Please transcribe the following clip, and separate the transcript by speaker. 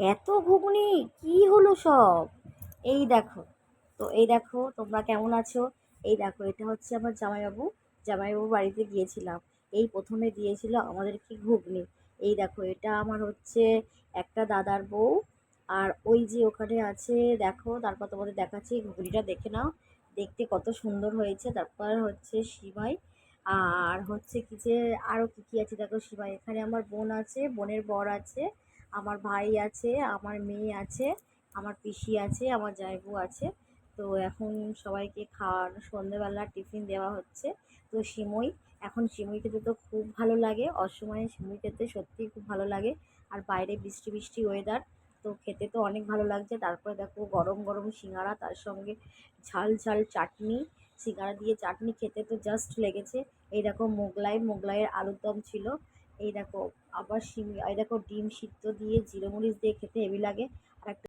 Speaker 1: এত ঘুগনি কি হলো সব? এই দেখো। তো এই দেখো তোমরা কেমন আছো। এই দেখো এটা হচ্ছে আমার জামাইবাবু। জামাইবাবু বাড়িতে গিয়েছিলাম। এই প্রথমে দিয়েছিল আমাদেরকে ঘুগনি। এই দেখো এটা আমার হচ্ছে একটা দাদার বউ। আর ওই যে ওখানে আছে, দেখো তারপর তোমাদের দেখাচ্ছি, ঘুগনিটা দেখে নাও। দেখতে কত সুন্দর হয়েছে। তারপর হচ্ছে সিমাই। আর হচ্ছে কি যে আরো কি কি আছে দেখো, সিমাই, এখানে আমার বোন আছে, বোনের বর আছে, আমার ভাই আছে, আমার মেয়ে আছে, আমার পিসি আছে, আমার জামাইবু আছে। তো এখন সবাইকে খাওয়ার সন্ধেবেলা টিফিন দেওয়া হচ্ছে। তো সিমই, এখন সিমই খেতে তো খুব ভালো লাগে, অসময়ে সিমই খেতে সত্যিই খুব ভালো লাগে। আর বাইরে বৃষ্টি বৃষ্টি ওয়েদার, তো খেতে তো অনেক ভালো লাগছে। তারপরে দেখো গরম গরম সিঙ্গাড়া, তার সঙ্গে ঝাল ঝাল চাটনি। সিঙ্গাড়া দিয়ে চাটনি খেতে তো জাস্ট লেগেছে। এই দেখো মোগলাই, মোগলাইয়ের আলুর দম ছিল। এই দেখো আবার এই দেখো ডিম সিদ্ধ দিয়ে জিরে মরিচ দিয়ে খেতে হেভি লাগে।